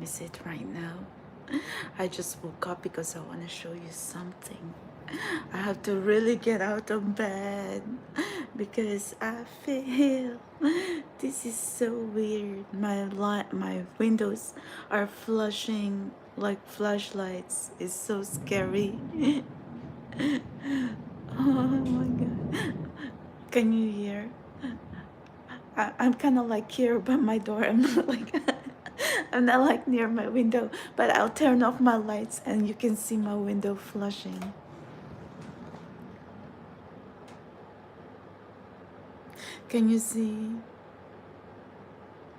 is it right now? I just woke up because I want to show you something. I have to really get out of bed because I feel this is so weird. My windows are flashing like flashlights. It's so scary. Oh my god. Can you hear? I'm kind of like here by my door. I'm not like I'm not like near my window, but I'll turn off my lights and you can see my window flashing. Can you see?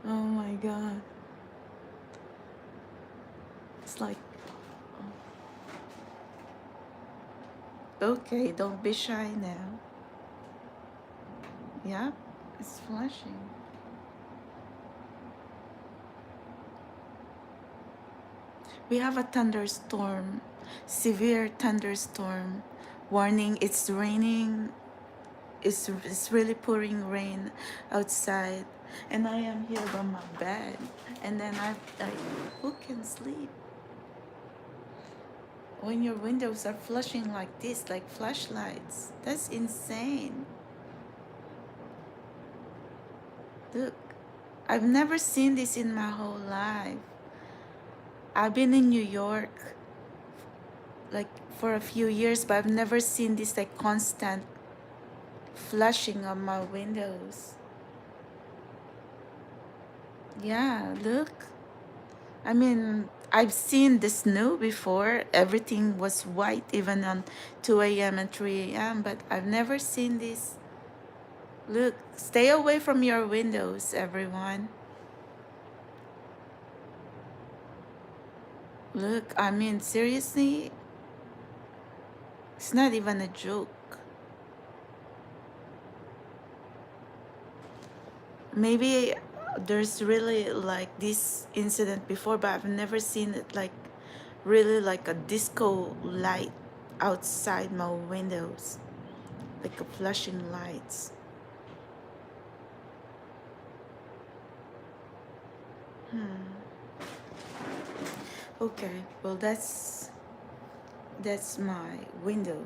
Oh my god. It's like, okay, don't be shy now. Yeah, it's flashing. We have a thunderstorm, severe thunderstorm warning. It's raining. It's really pouring rain outside, and I am here by my bed. And then who can sleep when your windows are flashing like this, like flashlights? That's insane. Look, I've never seen this in my whole life. I've been in New York like for a few years, but I've never seen this like constant flashing on my windows. Yeah, look. I mean, I've seen the snow before. Everything was white even on 2 a.m. and 3 a.m., but I've never seen this. Look, stay away from your windows, everyone. Look, I mean, seriously, it's not even a joke. Maybe there's really like this incident before, but I've never seen it like really like a disco light outside my windows, like a flashing lights. Okay, well that's my window.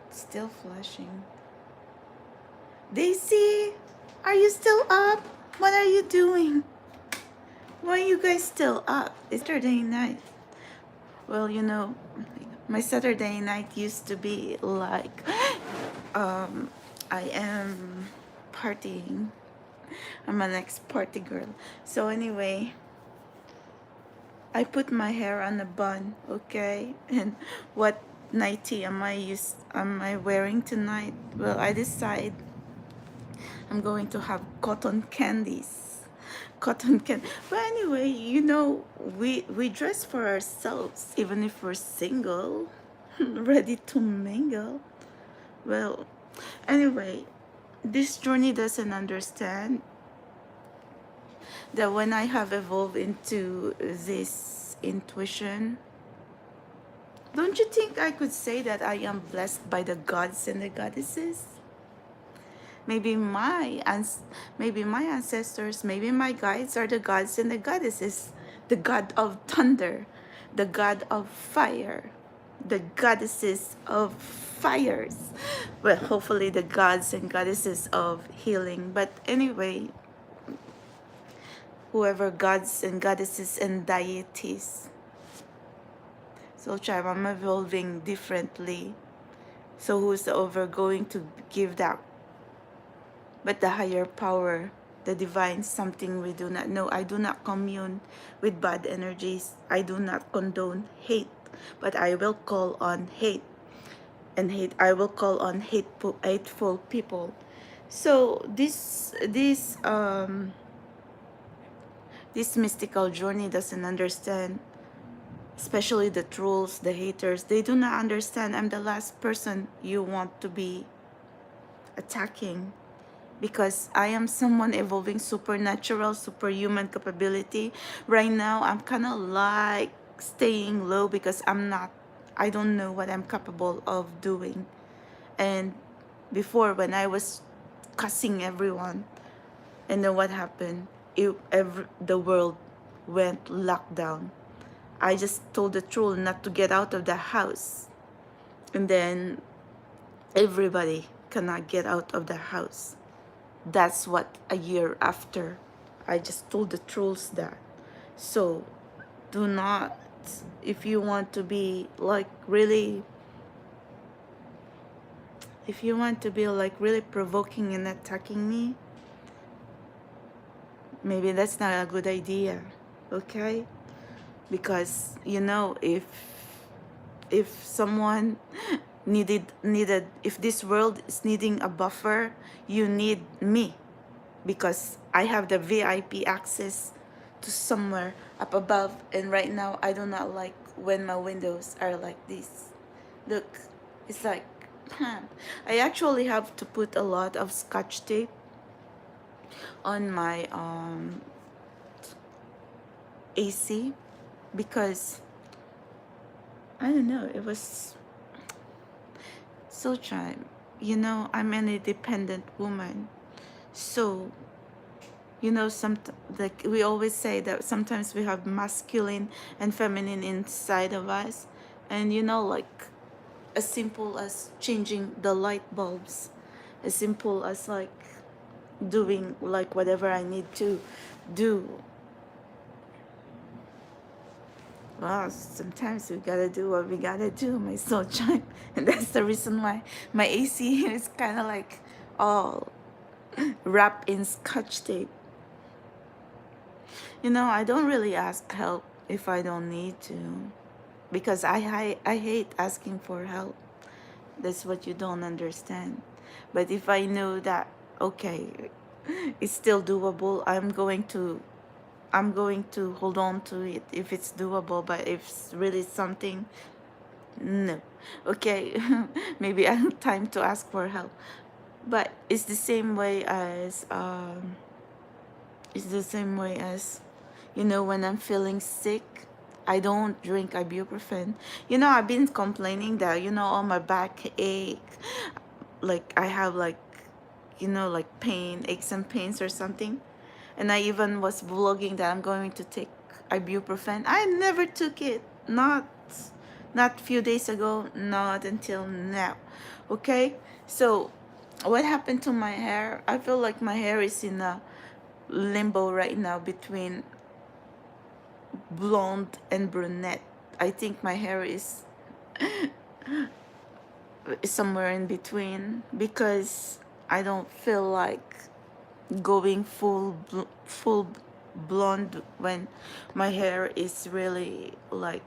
It's still flashing. Daisy, are you still up? What are you doing? Why are you guys still up? It's Saturday night. Well, you know, my Saturday night used to be like I am partying. I'm an ex-party girl. So anyway, I put my hair on a bun, okay? And what nightie am I wearing tonight? Well, I decide I'm going to have cotton candies. Cotton candy. But anyway, you know, we dress for ourselves even if we're single, ready to mingle. Well, anyway, this journey doesn't understand that when I have evolved into this intuition, don't you think I could say that I am blessed by the gods and the goddesses? Maybe maybe my ancestors, maybe my guides are the gods and the goddesses. The god of thunder, the god of fire, the goddesses of fires. Well, hopefully the gods and goddesses of healing. But anyway, whoever gods and goddesses and deities. So tribe, I'm evolving differently. So who's over going to give that? But the higher power, the divine, something we do not know. I do not commune with bad energies. I do not condone hate, but I will call on hate. And hate, I will call on hateful people. So this mystical journey doesn't understand, especially the trolls, the haters. They do not understand I'm the last person you want to be attacking, because I am someone evolving supernatural, superhuman capability. Right now, I'm kind of like staying low because I don't know what I'm capable of doing. And before, when I was cussing everyone, and then what happened? The world went lockdown. I just told the truth not to get out of the house. And then everybody cannot get out of the house. That's what a year after I just told the trolls that. So do not, if you want to be like really, if you want to be like really provoking and attacking me, maybe that's not a good idea, okay? Because you know, if someone needed, if this world is needing a buffer, you need me, because I have the VIP access to somewhere up above. And right now I do not like when my windows are like this. Look, it's like I actually have to put a lot of scotch tape on my AC, because I don't know, it was so time. You know, I'm an independent woman, so you know, like we always say that sometimes we have masculine and feminine inside of us, and you know, like as simple as changing the light bulbs, as simple as like doing like whatever I need to do. Well, sometimes we gotta do what we gotta do, my soul child. And that's the reason why my AC is kind of like all wrapped in scotch tape. You know, I don't really ask help if I don't need to, because I hate asking for help. That's what you don't understand. But if I know that, okay, it's still doable, I'm going to hold on to it if it's doable. But if it's really something, no. Okay, maybe I have time to ask for help. But it's the same way as you know, when I'm feeling sick, I don't drink ibuprofen. You know, I've been complaining that, you know, all my back ache, like I have like, you know, like aches and pains or something. And I even was vlogging that I'm going to take ibuprofen. I never took it. Not few days ago, not until now. Okay? So what happened to my hair? I feel like my hair is in a limbo right now between blonde and brunette. I think my hair is somewhere in between, because I don't feel like going full blonde when my hair is really like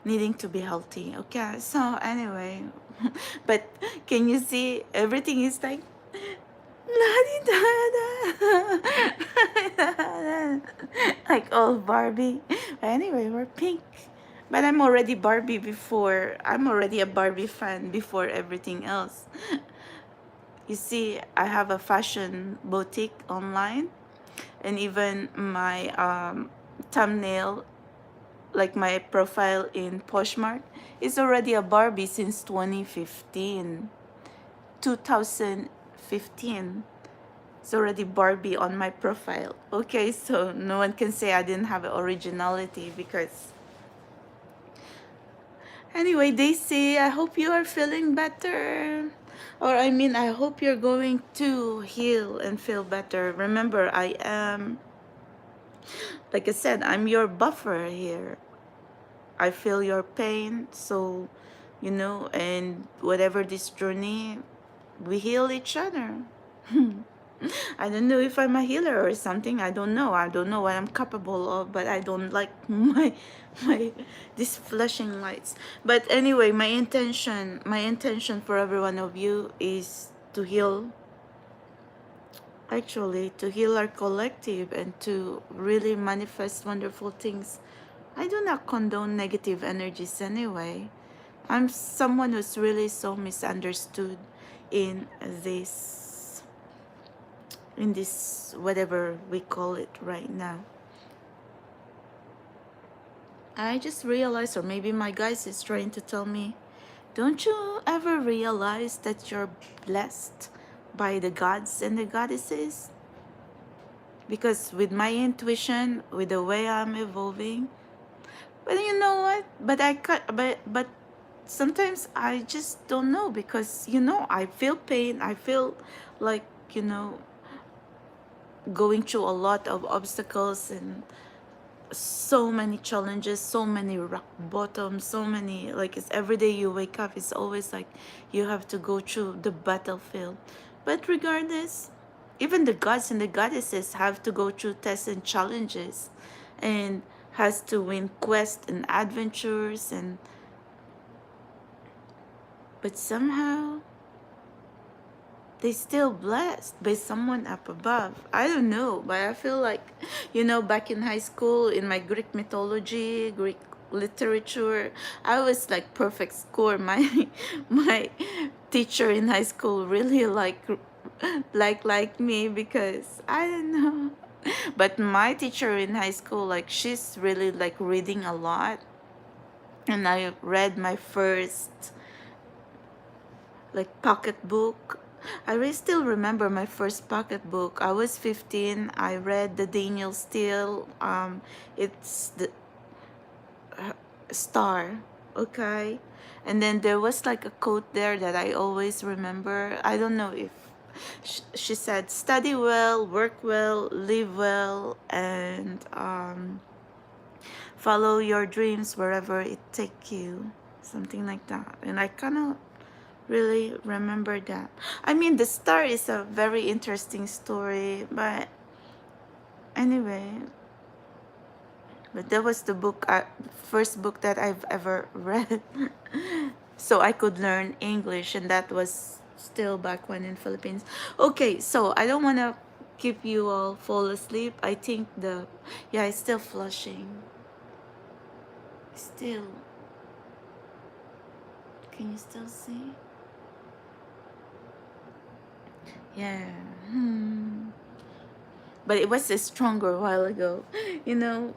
needing to be healthy. Okay, so anyway, but can you see everything is like like all Barbie. But anyway, we're pink. But I'm already Barbie before. I'm already a Barbie fan before everything else. You see, I have a fashion boutique online, and even my thumbnail, like my profile in Poshmark, is already a Barbie since 2015. 2015. It's already Barbie on my profile. Okay, so no one can say I didn't have originality, because anyway, Daisy, I hope you are feeling better. Or I mean, I hope you're going to heal and feel better. Remember, I am, like I said, I'm your buffer here. I feel your pain, so, you know, and whatever this journey, we heal each other. I don't know if I'm a healer or something. I don't know. I don't know what I'm capable of, but I don't like my these flashing lights. But anyway, my intention for every one of you is to heal, actually to heal our collective and to really manifest wonderful things. I do not condone negative energies anyway. I'm someone who's really so misunderstood in this whatever we call it right now. I just realized, or maybe my guys is trying to tell me, don't you ever realize that you're blessed by the gods and the goddesses? because with my intuition, with the way I'm evolving. But you know what? But sometimes I just don't know, because I feel pain. I feel like going through a lot of obstacles and so many challenges, so many rock bottoms, so many, like, it's every day you wake up, it's always like you have to go through the battlefield. But regardless, even the gods and the goddesses have to go through tests and challenges, and has to win quests and adventures, and but somehow they still blessed by someone up above. I don't know, but I feel like, back in high school, in my Greek mythology, Greek literature, I was like perfect score. My teacher in high school really like me, because I don't know. But my teacher in high school, like, she's really like reading a lot, and I read my first like pocketbook. I really still remember my first pocketbook. I was 15. I read the Daniel Steele. It's the Star, okay? And then there was like a quote there that I always remember. I don't know if she said, "Study well, work well, live well, and follow your dreams wherever it take you." Something like that. And I kind of really remember that. I mean, the Star is a very interesting story, but anyway, but that was the first book that I've ever read, so I could learn English, and that was still back when in Philippines. Okay, so I don't want to keep you all fall asleep. I think yeah, it's still flushing. Still, can you still see? Yeah. But it was stronger a while ago, you know.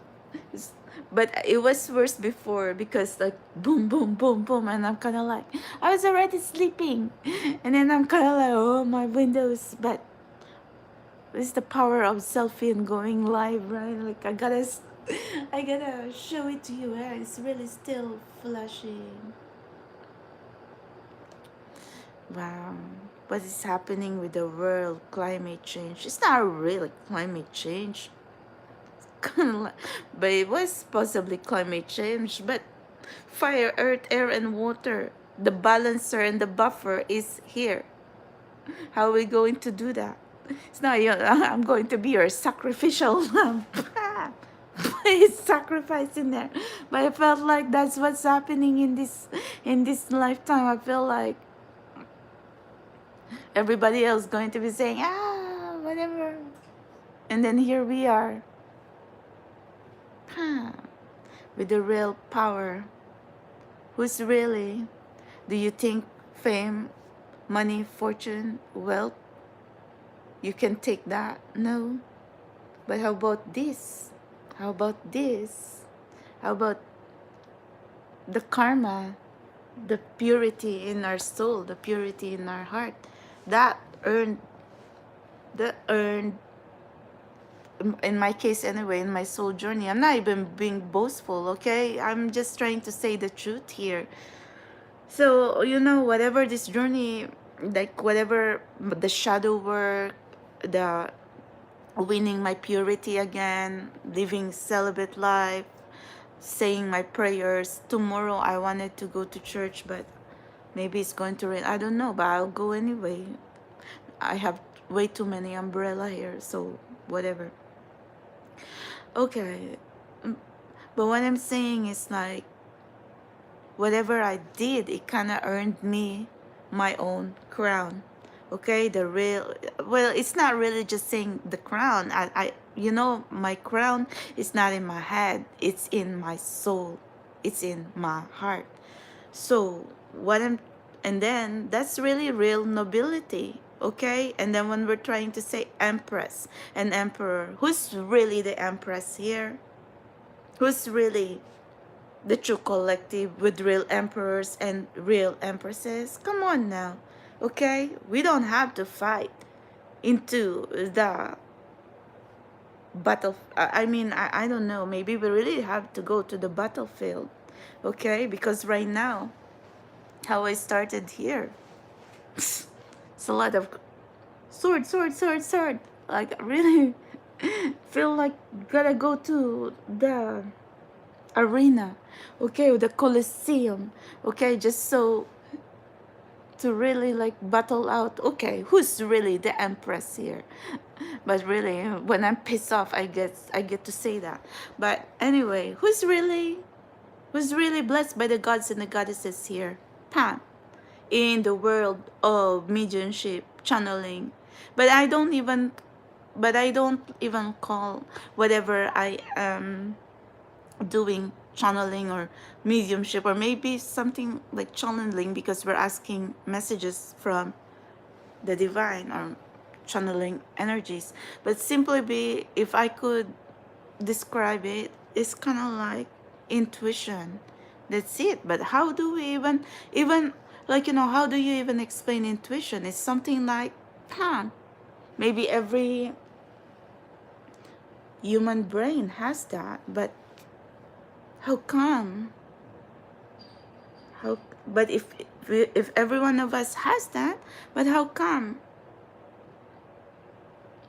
But it was worse before, because like boom, boom, boom, boom, and I'm kind of like, I was already sleeping, and then I'm kind of like, oh, my windows. But it's the power of selfie and going live, right? Like, I gotta show it to you. Yeah, it's really still flashing. Wow, what is happening with the world? Climate change. It's not really climate change. But it was possibly climate change. But fire, earth, air, and water, the balancer and the buffer is here. How are we going to do that? It's not, I'm going to be your sacrificial lamb. It's sacrifice in there. But I felt like that's what's happening in this lifetime. I feel like everybody else going to be saying, whatever. And then here we are. With the real power. Who's really? Do you think fame, money, fortune, wealth, you can take that? No. But how about this? How about this? How about the karma, the purity in our soul, the purity in our heart? That earned, in my case anyway, in my soul journey. I'm not even being boastful, okay? I'm just trying to say the truth here. So, whatever this journey, like whatever the shadow work, the winning my purity again, living celibate life, saying my prayers. Tomorrow I wanted to go to church, but maybe it's going to rain. I don't know, but I'll go anyway. I have way too many umbrella here, so whatever. Okay. But what I'm saying is, like, whatever I did, it kind of earned me my own crown. Okay, well, it's not really just saying the crown. My crown is not in my head. It's in my soul. It's in my heart. So and then that's really real nobility. Okay, and then when we're trying to say empress and emperor, who's really the empress here? Who's really the true collective with real emperors and real empresses? Come on now, okay? We don't have to fight into the I mean, I don't know, maybe we really have to go to the battlefield, okay? Because right now, how I started here, it's a lot of sword, sword, sword, sword. Like, really feel like gotta go to the arena, okay, the Colosseum, okay, just so to really like battle out, okay, who's really the empress here. But really, when I'm pissed off, I get to say that. But anyway, who's really blessed by the gods and the goddesses here? Pam, in the world of mediumship channeling. But I don't even call whatever I am doing channeling or mediumship, or maybe something like channeling because we're asking messages from the divine or channeling energies. But simply be, if I could describe it, it's kind of like intuition. That's it. But how do we even like, how do you even explain intuition? It's something like, huh, maybe every human brain has that, but how come? How? But if every one of us has that, but how come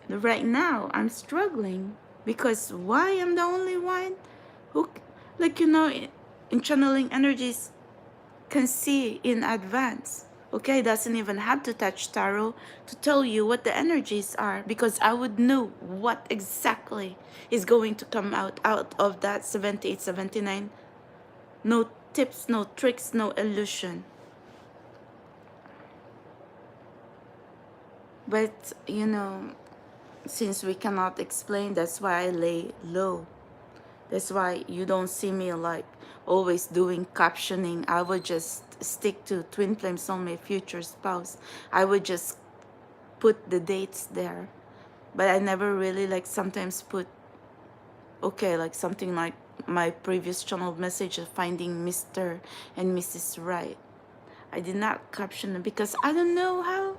right now I'm struggling? Because why I'm the only one who, like, in channeling energies, can see in advance. Okay, doesn't even have to touch tarot to tell you what the energies are, because I would know what exactly is going to come out of that 78, 79. No tips, no tricks, no illusion. But since we cannot explain, that's why I lay low. That's why you don't see me like always doing captioning. I would just stick to twin flame soulmate future spouse. I would just put the dates there. But I never really like sometimes put, okay, like something like my previous channel message of finding Mr. and Mrs. Right. I did not caption it because I don't know how.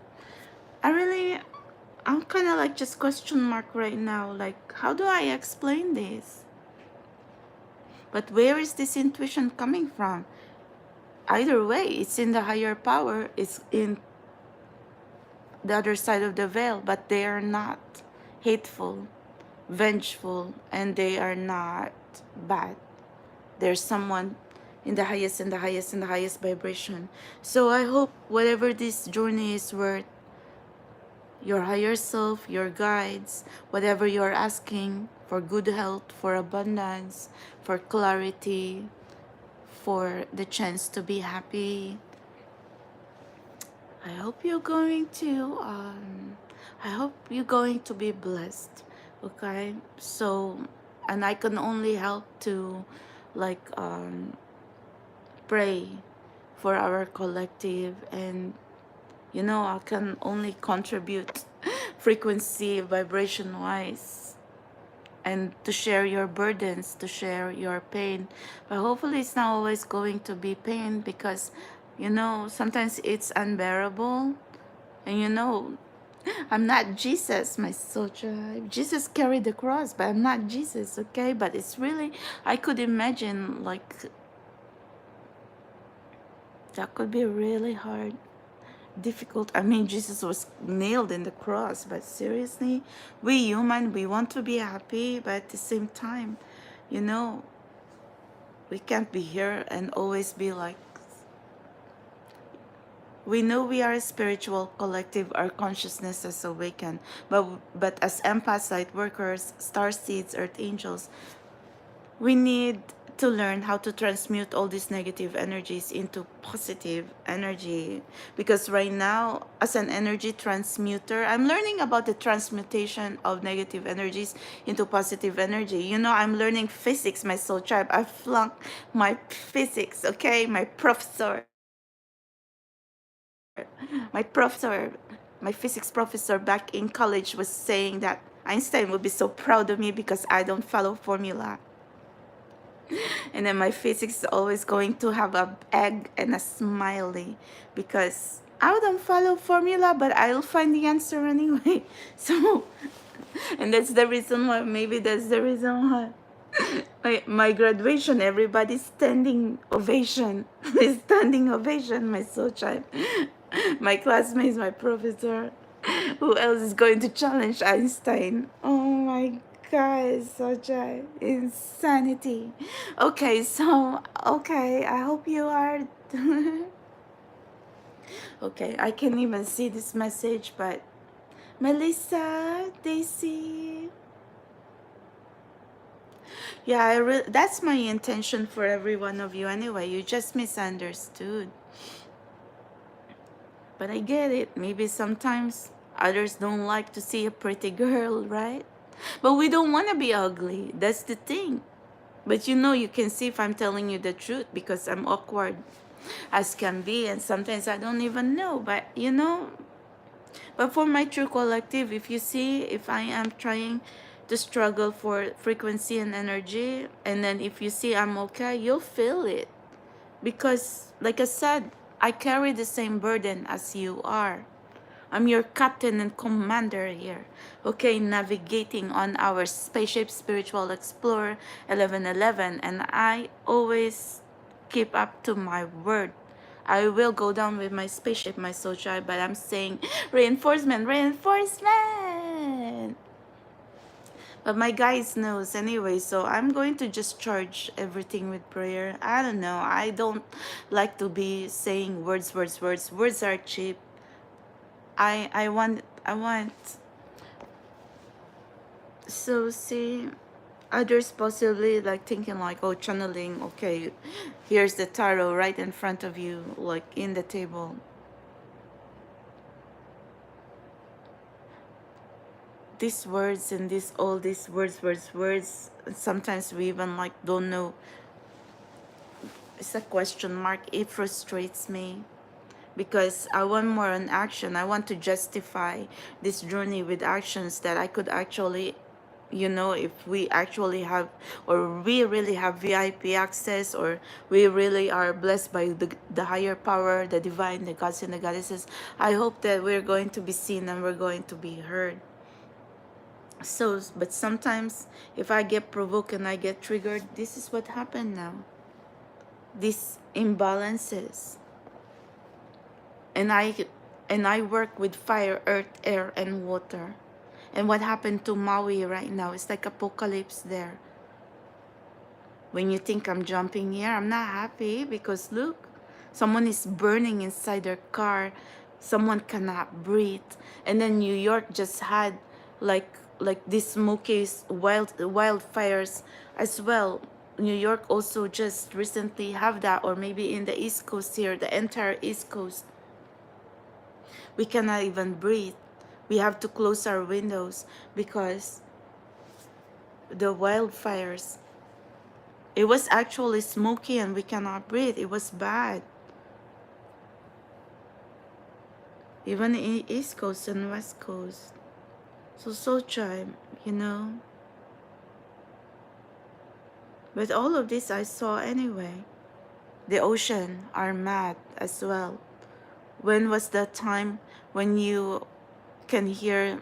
I'm kind of like just question mark right now. Like, how do I explain this? But where is this intuition coming from? Either way, it's in the higher power, it's in the other side of the veil, but they are not hateful, vengeful, and they are not bad. There's someone in the highest and the highest and the highest vibration. So I hope whatever this journey is worth, your higher self, your guides, whatever you're asking for, good health, for abundance, for clarity, for the chance to be happy. I hope you're going to be blessed. Okay, so, and I can only help to like pray for our collective, and I can only contribute frequency vibration wise, and to share your burdens, to share your pain. But hopefully it's not always going to be pain, because sometimes it's unbearable. And I'm not Jesus, my soul tribe. Jesus carried the cross, but I'm not Jesus, okay? But it's really, I could imagine like that could be really hard, difficult. I mean, Jesus was nailed in the cross, but seriously, we human, we want to be happy, but at the same time, we can't be here and always be like, we know we are a spiritual collective, our consciousness has awakened, but as empaths, light workers, star seeds, earth angels, we need to learn how to transmute all these negative energies into positive energy. Because right now, as an energy transmuter, I'm learning about the transmutation of negative energies into positive energy. I'm learning physics, my soul tribe. I flunked my physics, okay? My professor, my physics professor back in college was saying that Einstein would be so proud of me because I don't follow formula. And then my physics is always going to have a egg and a smiley, because I don't follow formula, but I'll find the answer anyway. So And that's the reason why, maybe that's the reason why my graduation, everybody's standing ovation. Standing ovation, my soul child. My classmates, my professor. Who else is going to challenge Einstein? Oh my God, such a insanity. Okay, so, okay, I hope you are. Okay, I can't even see this message, but Melissa, Daisy. Yeah, that's my intention for every one of you anyway. You just misunderstood. But I get it. Maybe sometimes others don't like to see a pretty girl, right? But we don't want to be ugly. That's the thing. But you know, you can see if I'm telling you the truth because I'm awkward as can be. And sometimes I don't even know. But you know, but for my true collective, if you see, if I am trying to struggle for frequency and energy, and then if you see I'm okay, you'll feel it. Because, like I said, I carry the same burden as you are. I'm your captain and commander here. Okay, navigating on our spaceship Spiritual Explorer 1111, and I always keep up to my word. I will go down with my spaceship, my soul tribe, but I'm saying reinforcement, reinforcement. But my guys knows anyway, so I'm going to just charge everything with prayer. I don't know. I don't like to be saying words, words, words. Words are cheap. I want. So see, others possibly like thinking like, oh, channeling. Okay, here's the tarot right in front of you, like in the table. These words and all these words. Sometimes we even like don't know. It's a question mark. It frustrates me because I want more on action. I want to justify this journey with actions that I could actually, you know, if we actually have, or we really have VIP access, or we really are blessed by the higher power, the divine, the gods and the goddesses. I hope that we're going to be seen and we're going to be heard. So, but sometimes if I get provoked and I get triggered, this is what happened now. These imbalances. And I work with fire, earth, air, and water. And what happened to Maui right now? It's like apocalypse there. When you think I'm jumping here, I'm not happy because look, someone is burning inside their car. Someone cannot breathe. And then New York just had like these smoky wildfires as well. New York also just recently have that, or maybe in the East Coast here, the entire East Coast. We cannot even breathe. We have to close our windows because the wildfires. It was actually smoky and we cannot breathe. It was bad. Even in East Coast and West Coast. So tribe, you know. But all of this I saw anyway. The ocean are mad as well. When was the time when you can hear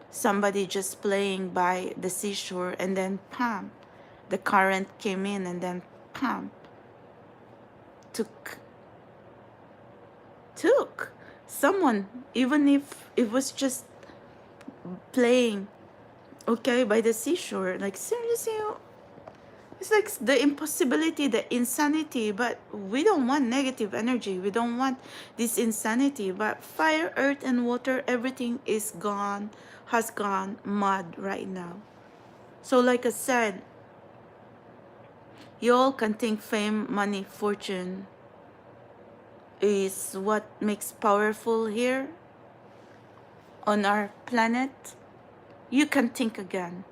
somebody just playing by the seashore and then pam, the current came in and then pam, took someone, even if it was just playing, okay, by the seashore. Like seriously, it's like the impossibility, the insanity. But we don't want negative energy. We don't want this insanity. But fire, earth, and water, everything is gone, has gone mad right now. So like I said, you all can think fame, money, fortune is what makes powerful here on our planet. You can think again.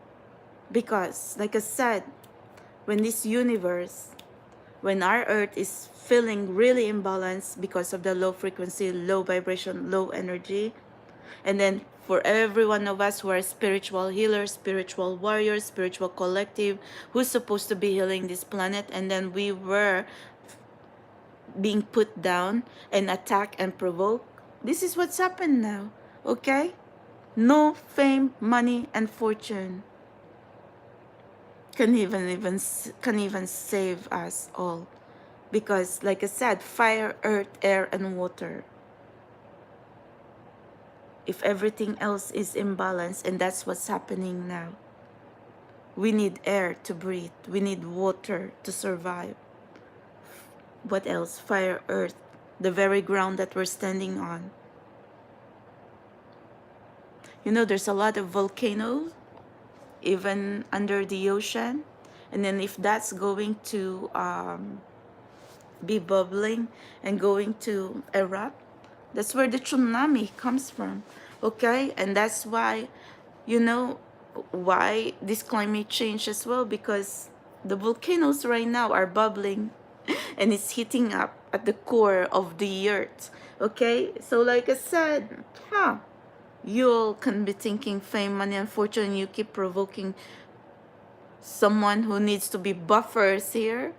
Because like I said, when this universe, when our earth is feeling really imbalanced because of the low frequency, low vibration, low energy, and then for every one of us who are spiritual healers, spiritual warriors, spiritual collective, who's supposed to be healing this planet, and then we were being put down and attacked and provoked, this is what's happened now, okay? No fame, money, and fortune can even save us all. Because, like I said, fire, earth, air, and water. If everything else is imbalanced, and that's what's happening now. We need air to breathe. We need water to survive. What else? Fire, earth, the very ground that we're standing on. You know, there's a lot of volcanoes, even under the ocean. And then if that's going to be bubbling and going to erupt, that's where the tsunami comes from. Okay? And that's why, you know, why this climate change as well, because the volcanoes right now are bubbling and it's heating up at the core of the earth. Okay? So like I said, you all can be thinking fame, money, and fortune, and you keep provoking someone who needs to be buffers here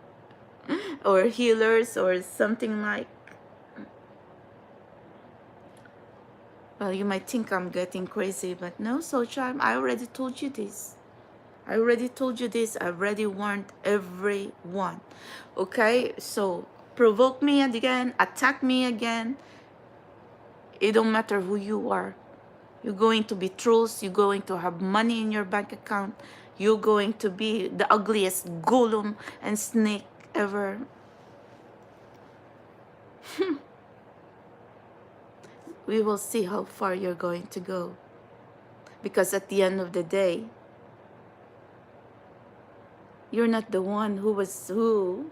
or healers or something like. Well, you might think I'm getting crazy, but no, Soul Charm, I already told you this. I already told you this. I already warned everyone. Okay? So, provoke me again, attack me again. It don't matter who you are. You're going to be trolls. You're going to have money in your bank account. You're going to be the ugliest golem and snake ever. We will see how far you're going to go. Because at the end of the day, you're not the one who was who.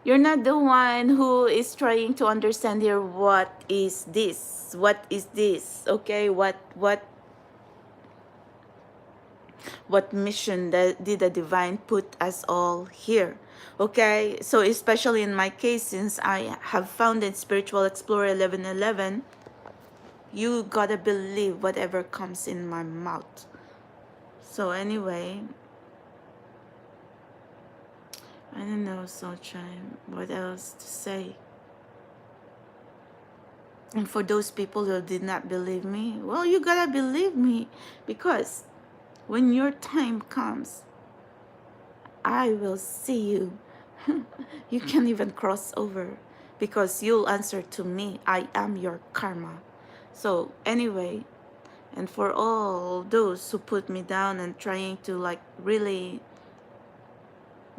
You're not the one who is trying to understand here what is this? What is this? Okay, what mission that did the divine put us all here? Okay, so especially in my case, since I have founded Spiritual Explorer 1111, you gotta believe whatever comes in my mouth. So anyway, I don't know, Soul Chime, what else to say. And for those people who did not believe me, well, you gotta believe me, because when your time comes, I will see you. You can't even cross over, because you'll answer to me. I am your karma. So anyway, and for all those who put me down and trying to like really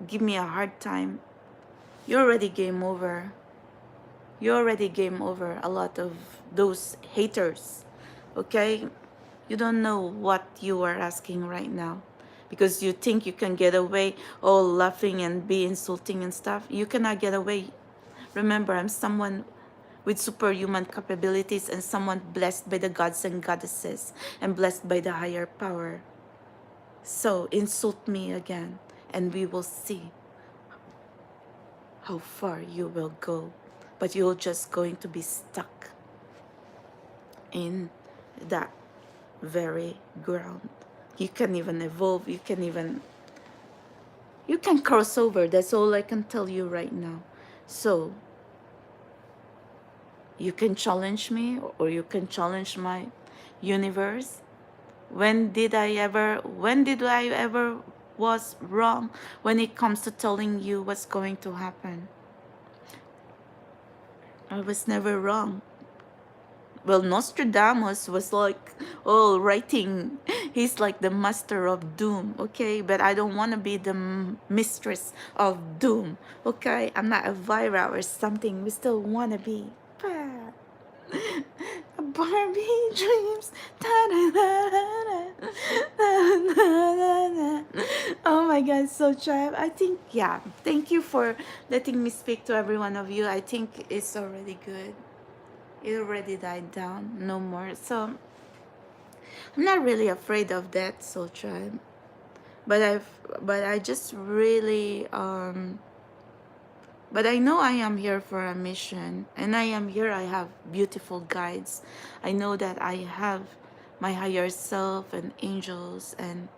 give me a hard time, you're already game over. You already game over a lot of those haters. Okay? You don't know what you are asking right now, because you think you can get away all laughing and be insulting and stuff. You cannot get away. Remember, I'm someone with superhuman capabilities and someone blessed by the gods and goddesses and blessed by the higher power. So insult me again and we will see how far you will go. But you're just going to be stuck in that very ground. You can even evolve. You can cross over. That's all I can tell you right now. So you can challenge me, or you can challenge my universe. When did I ever was wrong when it comes to telling you what's going to happen? I was never wrong. Well, Nostradamus was like, oh, writing, he's like the master of doom, okay? But I don't want to be the mistress of doom, okay? I'm not a Vira or something. We still want to be. Barbie dreams. Oh my God, so Tribe. I think, yeah, thank you for letting me speak to every one of you. I think it's already good. It already died down, no more. So I'm not really afraid of that, Soul Tribe. But I just really but I know I am here for a mission, and I am here. I have beautiful guides. I know that I have my higher self and angels and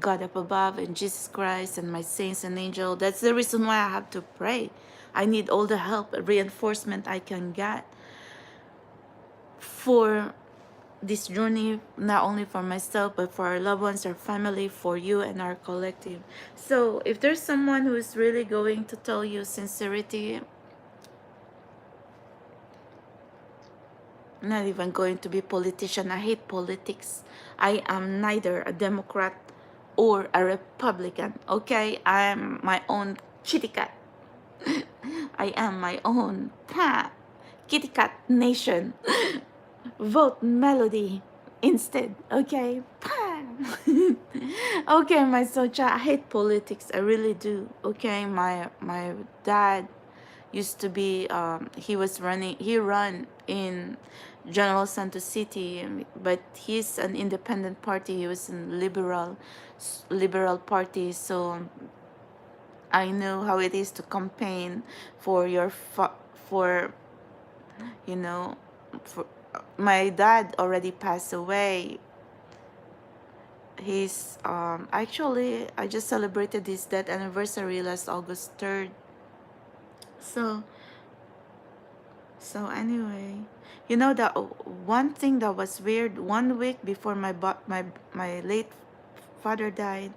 God up above and Jesus Christ and my saints and angels. That's the reason why I have to pray. I need all the help, reinforcement I can get. for this journey, not only for myself but for our loved ones, our family, for you and our collective. So if there's someone who is really going to tell you sincerity, I'm not even going to be politician. I hate politics. I am neither a Democrat or a Republican. Okay, I am my own kitty cat. I am my own kitty cat nation. Vote Melody instead. Okay. Okay, my Socha. I hate politics. I really do. Okay, my dad used to be he run in General Santos City, but he's an independent party. He was in liberal party, so I know how it is to campaign for your for you know for my dad already passed away. He's actually I just celebrated his death anniversary last August 3rd. So anyway, you know that one thing that was weird, 1 week before my late father died,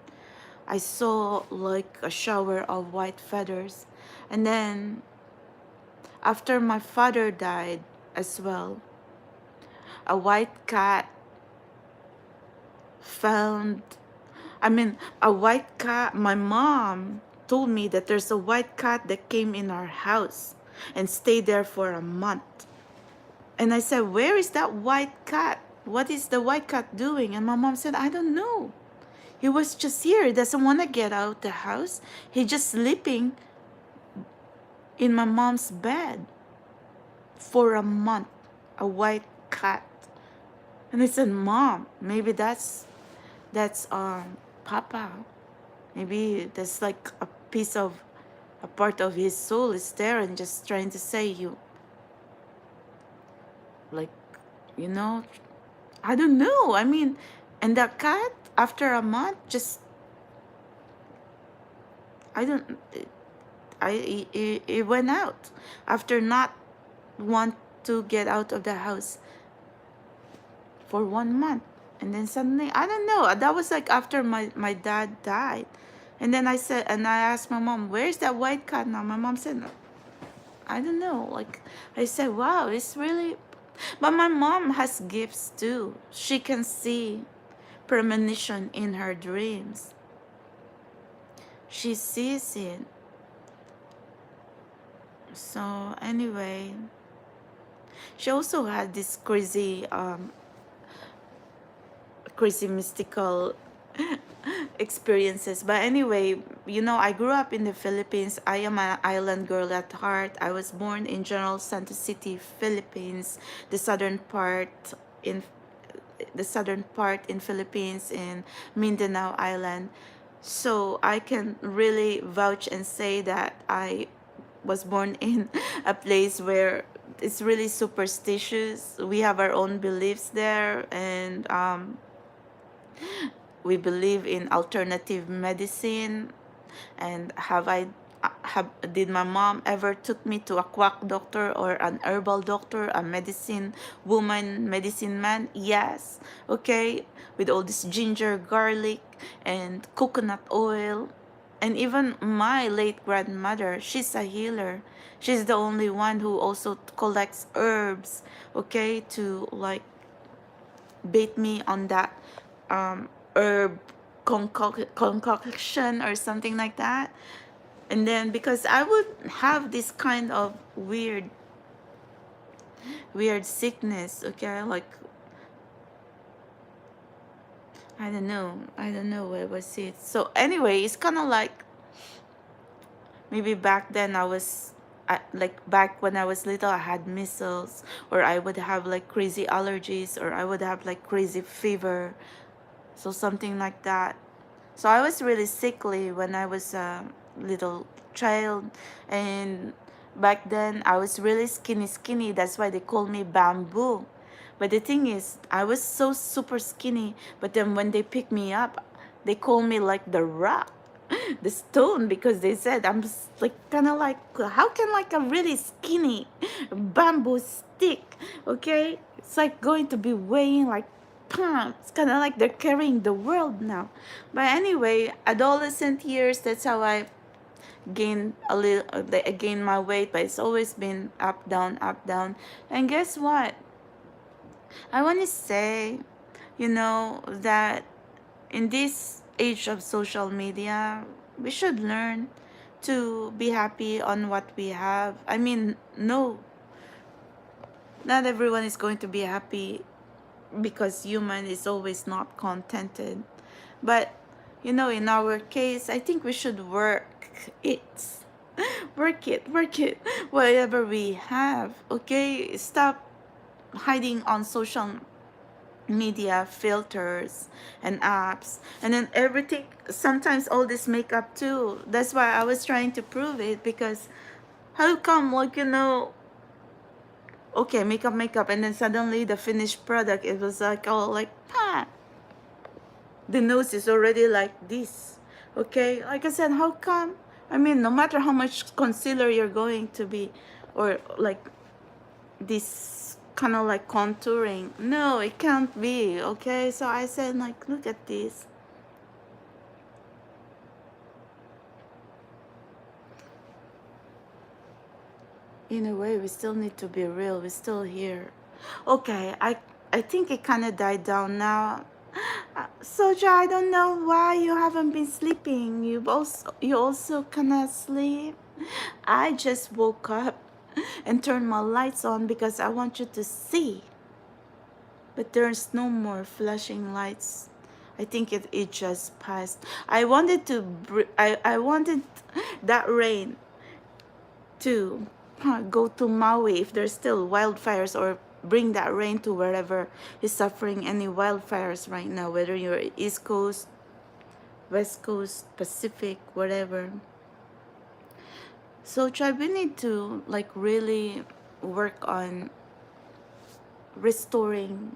I saw like a shower of white feathers. And then after my father died as well, a white cat found a white cat. My mom told me that there's a white cat that came in our house and stayed there for a month. And I said, where is that white cat? What is the white cat doing? And my mom said, I don't know. He was just here. He doesn't want to get out the house. He just sleeping in my mom's bed for a month. A white cat. And I said, Mom, maybe that's Papa. Maybe that's like a part of his soul is there and just trying to say you, like, you know, I don't know. And that cat after a month just I don't I it went out after not want to get out of the house for 1 month. And then suddenly, I don't know, that was like after my dad died. And then I asked my mom, where's that white cat now? My mom said, I don't know. Like, I said, wow, it's really... But my mom has gifts too. She can see premonition in her dreams. She sees it. So anyway, she also had this crazy mystical experiences. But anyway, you know, I grew up in the Philippines. I am an island girl at heart. I was born in General Santos City, Philippines, the southern part in Philippines, in Mindanao Island. So I can really vouch and say that I was born in a place where it's really superstitious. We have our own beliefs there, and we believe in alternative medicine. And did my mom ever took me to a quack doctor or an herbal doctor, a medicine woman, medicine man? Yes. Okay, with all this ginger, garlic, and coconut oil. And even my late grandmother, she's a healer. She's the only one who also collects herbs, okay, to like bait me on that herb concoction or something like that. And then because I would have this kind of weird sickness, okay, like I don't know what was it. So anyway, it's kind of like maybe back then like back when I was little, I had measles, or I would have like crazy allergies, or I would have like crazy fever. So something like that. So I was really sickly when I was a little child. And back then I was really skinny. That's why they called me bamboo. But the thing is, I was so super skinny. But then when they picked me up, they called me like the rock, the stone, because they said I'm like kind of like, how can like a really skinny bamboo stick, okay, It's like going to be weighing like pounds. It's kind of like they're carrying the world now. But anyway, adolescent years, that's how I gained a little, I gained my weight, but it's always been up, down, up, down. And guess what? I want to say, that in this age of social media, we should learn to be happy on what we have. I mean, no, not everyone is going to be happy because human is always not contented. But, in our case, I think we should work it. Work it, whatever we have, okay? Stop hiding on social media filters and apps, and then everything, sometimes all this makeup too. That's why I was trying to prove it, because how come, like, okay, makeup, and then suddenly the finished product, it was like all like, the nose is already like this, okay? Like I said, how come? I mean, no matter how much concealer you're going to be, or like this kind of like contouring, no, it can't be, okay? So I said, like, look at this. In a way, we still need to be real. We're still here. Okay, I think it kind of died down now. Soja, I don't know why you haven't been sleeping. You also cannot sleep. I just woke up and turned my lights on because I want you to see. But there's no more flashing lights. I think it just passed. I wanted to I wanted that rain to go to Maui if there's still wildfires, or bring that rain to wherever is suffering any wildfires right now, whether you're East Coast, West Coast, Pacific, whatever. So tribe, we need to like really work on restoring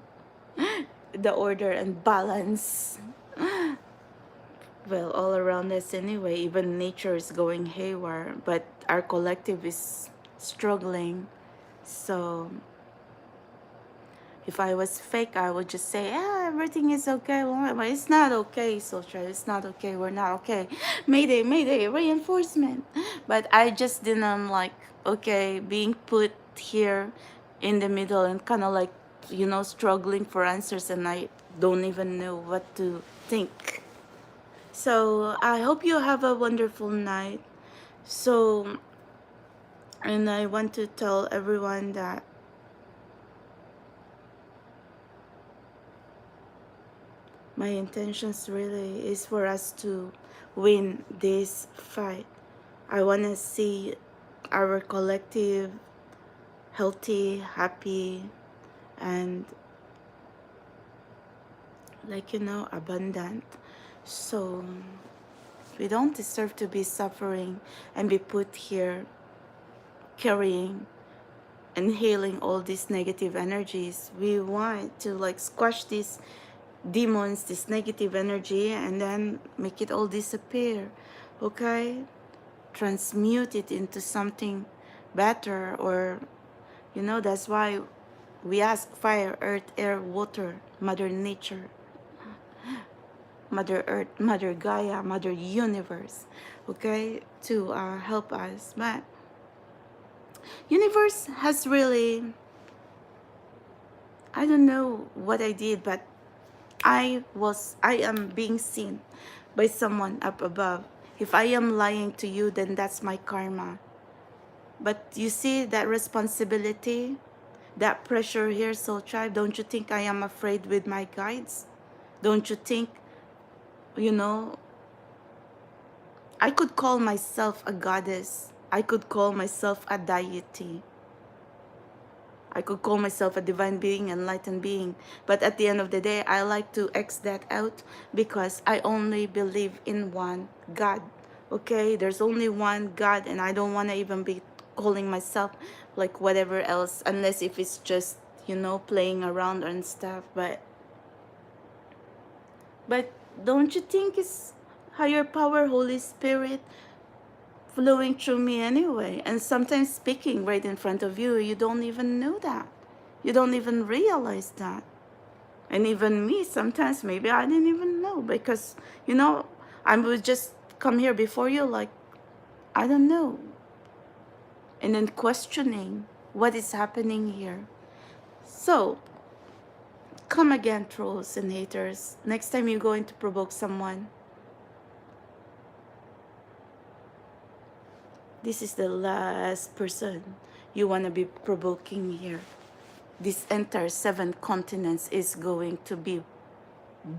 the order and balance, well, all around us anyway. Even nature is going haywire, but our collective is struggling. So if I was fake, I would just say, everything is okay. Well, but it's not okay, Social. It's not okay. We're not okay. Mayday, mayday, reinforcement. But I just didn't like, okay, being put here in the middle and kind of like, struggling for answers, and I don't even know what to think. So I hope you have a wonderful night. So, and I want to tell everyone that my intentions really is for us to win this fight. I want to see our collective healthy, happy, and like, abundant. So we don't deserve to be suffering and be put here carrying, inhaling all these negative energies. We want to like squash these demons, this negative energy, and then make it all disappear, okay? Transmute it into something better, or that's why we ask fire, earth, air, water, Mother Nature, Mother Earth, Mother Gaia, Mother Universe, okay, to help us. But universe has really, I don't know what I did, but I am being seen by someone up above. If I am lying to you, then that's my karma. But you see that responsibility, that pressure here, Soul Tribe. Don't you think I am afraid with my guides? Don't you think, I could call myself a goddess. I could call myself a deity. I could call myself a divine being, enlightened being. But at the end of the day, I like to X that out, because I only believe in one God. Okay? There's only one God, and I don't want to even be calling myself like whatever else, unless if it's just, playing around and stuff. But don't you think it's higher power, Holy Spirit, flowing through me anyway, and sometimes speaking right in front of you? You don't even know that. You don't even realize that. And even me, sometimes maybe I didn't even know, because, you know, I would just come here before you like, I don't know. And then questioning what is happening here. So, come again, trolls and haters. Next time you're going to provoke someone, this is the last person you want to be provoking here. This entire 7 continents is going to be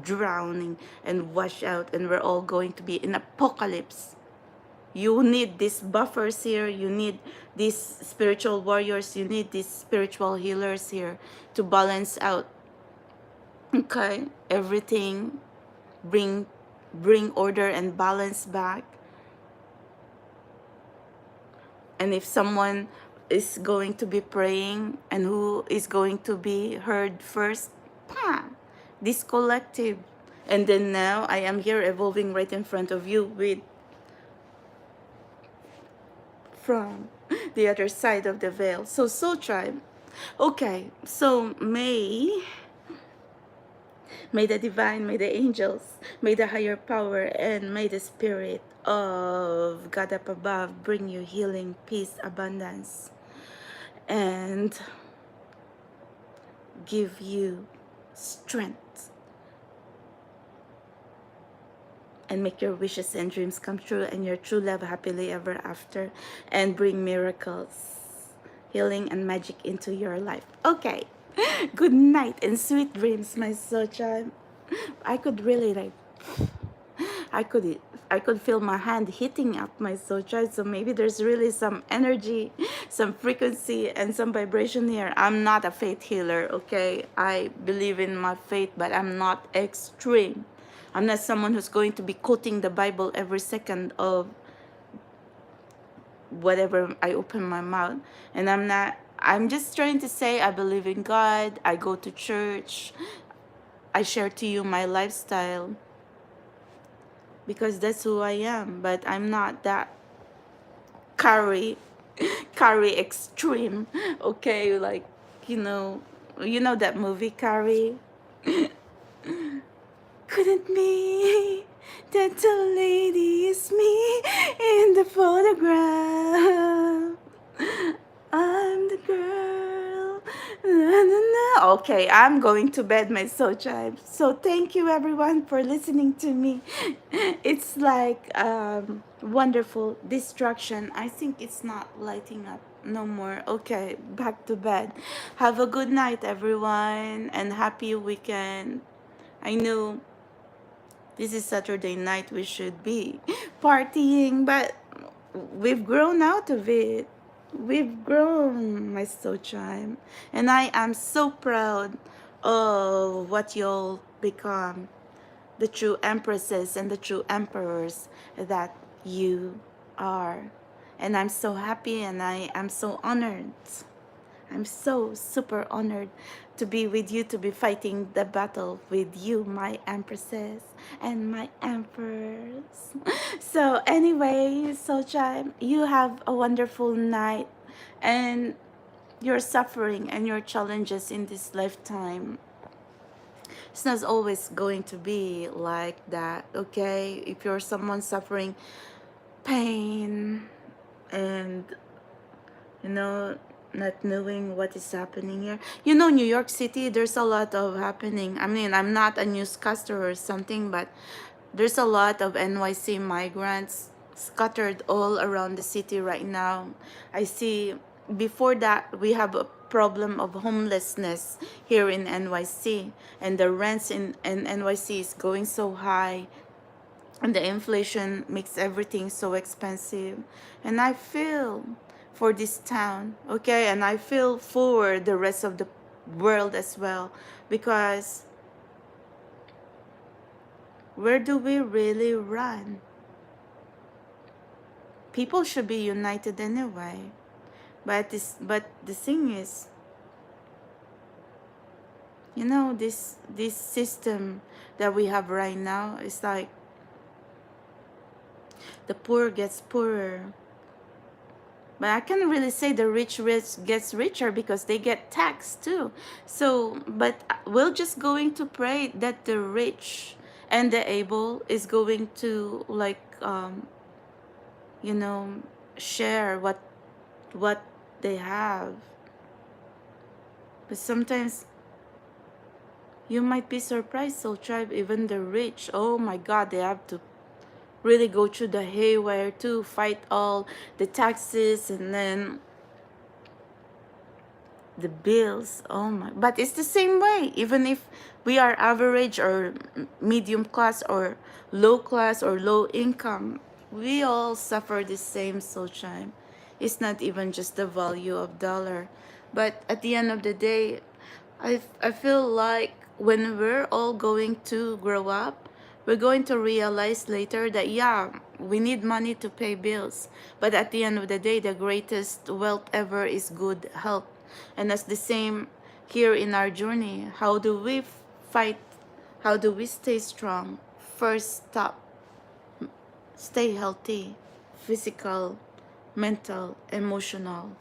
drowning and wash out, and we're all going to be in apocalypse. You need these buffers here. You need these spiritual warriors. You need these spiritual healers here to balance out. Okay, everything, bring order and balance back. And if someone is going to be praying, and who is going to be heard first, this collective. And then now I am here evolving right in front of you with from the other side of the veil. So soul tribe. Okay, so may the divine, may the angels, may the higher power, and may the spirit of God up above bring you healing, peace, abundance, and give you strength, and make your wishes and dreams come true, and your true love happily ever after, and bring miracles, healing, and magic into your life. Okay, good night and sweet dreams, my soul child. I could really like, I could feel my hand hitting up my soul child. So maybe there's really some energy, some frequency, and some vibration here. I'm not a faith healer, okay? I believe in my faith, but I'm not extreme. I'm not someone who's going to be quoting the Bible every second of whatever I open my mouth. And I'm just trying to say I believe in God. I go to church. I share to you my lifestyle, because that's who I am. But I'm not that carry extreme, okay? Like, you know that movie Carrie. Couldn't be that the lady is me in the photograph. I'm the girl. Na, na, na. Okay, I'm going to bed, my soul tribe. So thank you everyone for listening to me. It's like wonderful distraction. I think it's not lighting up no more. Okay, back to bed. Have a good night, everyone, and happy weekend. I know this is Saturday night. We should be partying, but we've grown out of it. We've grown, my soul tribe. And I am so proud of what you'll become. The true empresses and the true emperors that you are. And I'm so happy, and I am so honored. I'm so super honored to be with you, to be fighting the battle with you, my empresses and my emperors. So anyway, Soul Tribe, you have a wonderful night, and your suffering and your challenges in this lifetime, it's not always going to be like that, okay? If you're someone suffering pain and, you know, not knowing what is happening here. You know, New York City, there's a lot of happening. I mean, I'm not a newscaster or something, but there's a lot of NYC migrants scattered all around the city right now. I see, before that, we have a problem of homelessness here in NYC, and the rents in NYC is going so high, and the inflation makes everything so expensive. And I feel for this town, okay? And I feel for the rest of the world as well, because where do we really run? People should be united anyway. But the thing is, you know, this system that we have right now is like the poor gets poorer, But I can't really say the rich gets richer because they get taxed too. So, but we're just going to pray that the rich and the able is going to like, you know, share what they have. But sometimes you might be surprised, so tribe, even the rich, oh my God, they have to really go through the haywire to fight all the taxes and then the bills. Oh my, but it's the same way. Even if we are average or medium class or low income, we all suffer the same soul time. It's not even just the value of dollar, but at the end of the day, I feel like when we're all going to grow up, we're going to realize later that yeah, we need money to pay bills, but at the end of the day, the greatest wealth ever is good health. And that's the same here in our journey. How do we fight? How do we stay strong? First stop, stay healthy, physical, mental, emotional,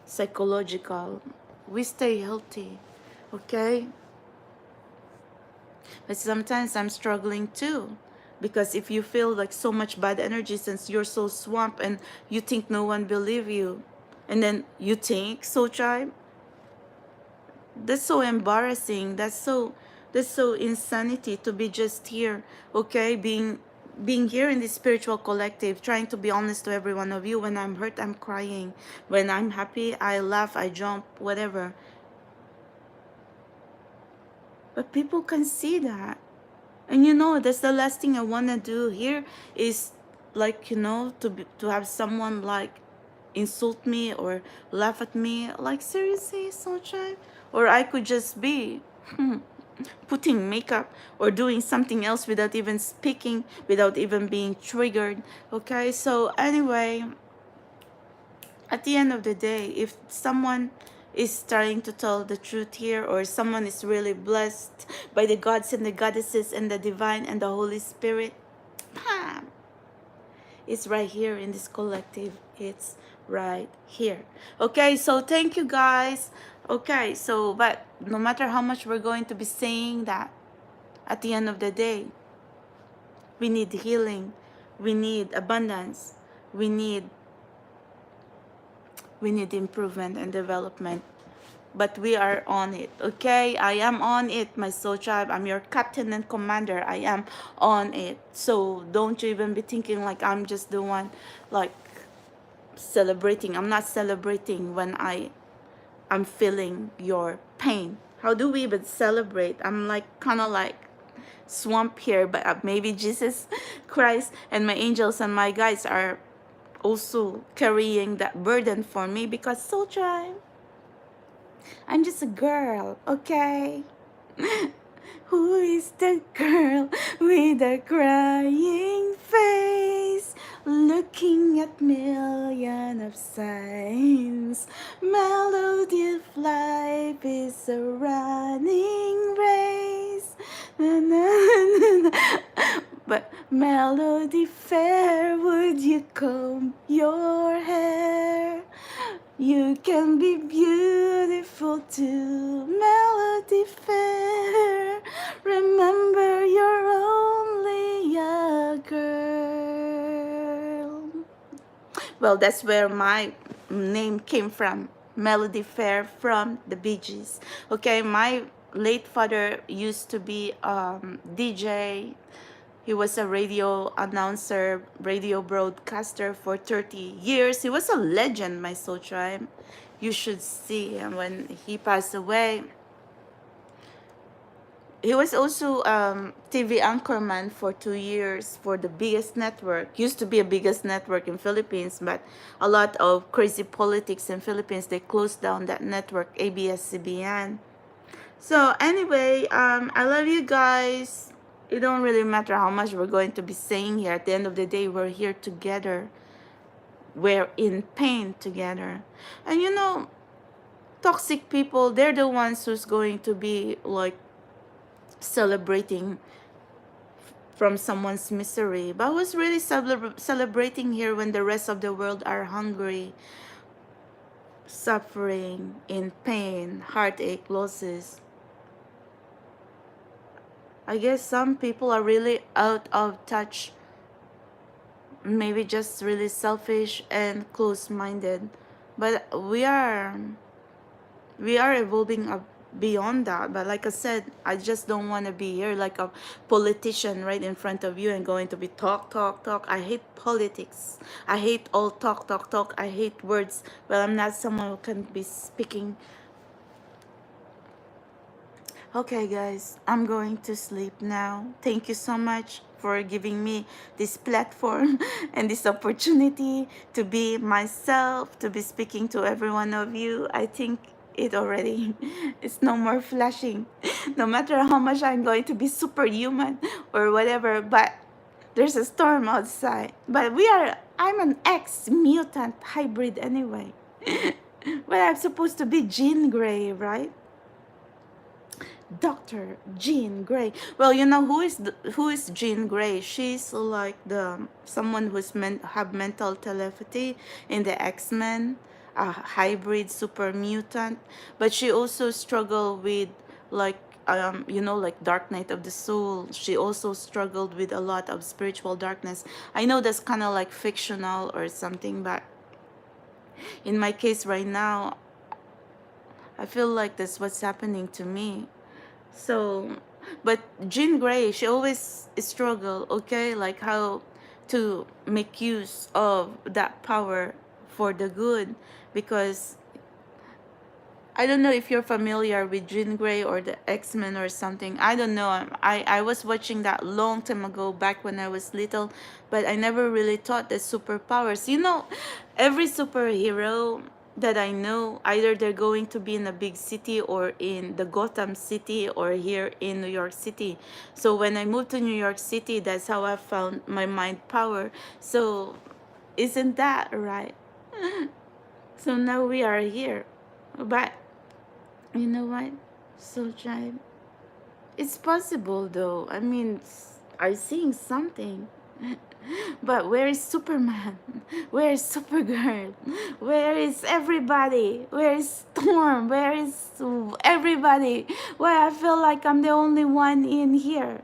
psychological. We stay healthy, okay? But sometimes I'm struggling too. Because if you feel like so much bad energy since you're so swamped and you think no one believe you, and then you think so tribe, that's so embarrassing. That's so insanity to be just here, okay? Being here in this spiritual collective, trying to be honest to every one of you. When I'm hurt, I'm crying. When I'm happy, I laugh, I jump, whatever. But people can see that. And that's the last thing I want to do here is like, to have someone like insult me or laugh at me. Like, seriously, Sunshine? Or I could just be putting makeup or doing something else without even speaking, without even being triggered. Okay, so anyway, at the end of the day, if someone is trying to tell the truth here, or someone is really blessed by the gods and the goddesses and the divine and the Holy Spirit, bam, it's right here in this collective. It's right here. Okay, so thank you guys. Okay, so but no matter how much we're going to be saying that, at the end of the day, we need healing, we need abundance, we need improvement and development. But we are on it, okay? I am on it, my soul tribe. I'm your captain and commander. I am on it. So don't you even be thinking like I'm just the one like celebrating. I'm not celebrating when I'm feeling your pain. How do we even celebrate? I'm like kind of like swamp here, but maybe Jesus Christ and my angels and my guides are also carrying that burden for me, because soul tribe, I'm just a girl, okay? Who is the girl with a crying face, looking at million of signs? Melody of life is a running race. Na, na, na, na. But melody fair, would you comb your hair? You can be beautiful too, melody fair. Remember, you're only a girl. Well, that's where my name came from, Melody Fair from the Bee Gees. Okay, my late father used to be DJ. He was a radio announcer, radio broadcaster for 30 years. He was a legend, my soul tribe. You should see him when he passed away. He was also TV anchorman for 2 years for the biggest network. Used to be a biggest network in Philippines, but a lot of crazy politics in Philippines, they closed down that network, ABS-CBN. So anyway, I love you guys. It don't really matter how much we're going to be saying here. At the end of the day, we're here together. We're in pain together. And toxic people, they're the ones who's going to be like celebrating from someone's misery. But who's really celebrating here when the rest of the world are hungry? suffering, in pain, heartache, losses. I guess some people are really out of touch, maybe just really selfish and close-minded. But we are evolving up beyond that. But like I said, I just don't want to be here like a politician right in front of you and going to be talk talk talk. I hate politics. I hate all talk talk talk. I hate words. Well, I'm not someone who can be speaking. Okay, guys, I'm going to sleep now. Thank you so much for giving me this platform and this opportunity to be myself, to be speaking to every one of you. I think it already it's no more flashing. No matter how much I'm going to be superhuman or whatever, but there's a storm outside. But I'm an ex-mutant hybrid anyway. Well, I'm supposed to be Jean Grey, right? Dr. Jean Grey. Well, you know who is Jean Grey? She's like the someone who's have mental telepathy in the X-Men, a hybrid super mutant, but she also struggled with like like Dark Night of the Soul. She also struggled with a lot of spiritual darkness. I know that's kind of like fictional or something, but in my case right now, I feel like that's what's happening to me. So, but Jean Grey, she always struggle, okay, like how to make use of that power for the good, because I don't know if you're familiar with Jean Grey or the X-Men or something. I don't know. I was watching that long time ago back when I was little, but I never really thought that superpowers. Every superhero that I know, either they're going to be in a big city or in the Gotham City or here in New York City. So when I moved to New York City, that's how I found my mind power. So isn't that right? So now we are here. But you know what? So try. It's possible though. I mean, I'm seeing something. But where is Superman? Where is Supergirl? Where is everybody? Where is Storm? Where is everybody? Why I feel like I'm the only one in here?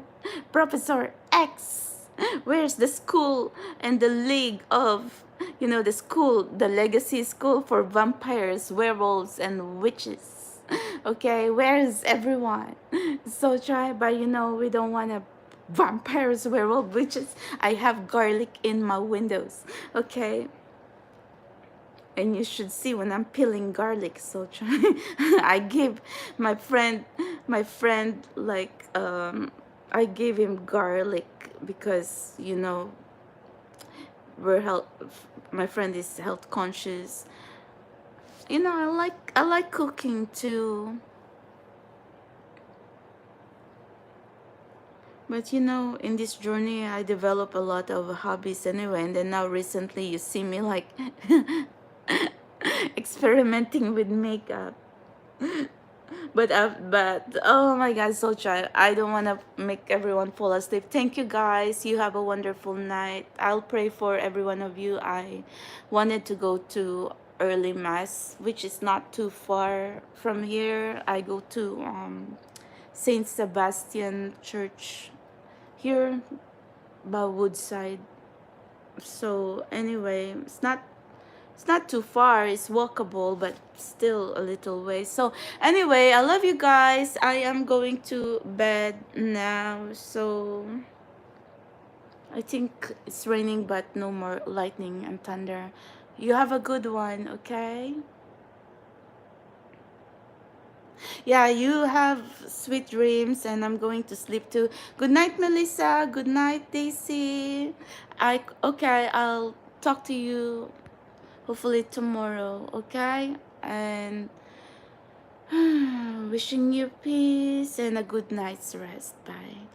Professor X. Where's the school and the league of, the school, the legacy school for vampires, werewolves, and witches? Okay, where is everyone? So try, but we don't want to vampires, werewolf, witches. I have garlic in my windows, okay? And you should see when I'm peeling garlic. So try. I give my friend like I gave him garlic because we're health. My friend is health conscious. I like cooking too. But in this journey, I develop a lot of hobbies anyway. And then now recently, you see me like experimenting with makeup. But oh my God, so try. I don't want to make everyone fall asleep. Thank you guys. You have a wonderful night. I'll pray for every one of you. I wanted to go to early mass, which is not too far from here. I go to Saint Sebastian Church here by Woodside. So anyway, it's not too far. It's walkable, but still a little way. So anyway, I love you guys. I am going to bed now. So I think it's raining, but no more lightning and thunder. You have a good one, okay? Yeah, you have sweet dreams, and I'm going to sleep too. Good night, Melissa. Good night, Daisy. Okay, I'll talk to you hopefully tomorrow, okay? And wishing you peace and a good night's rest. Bye.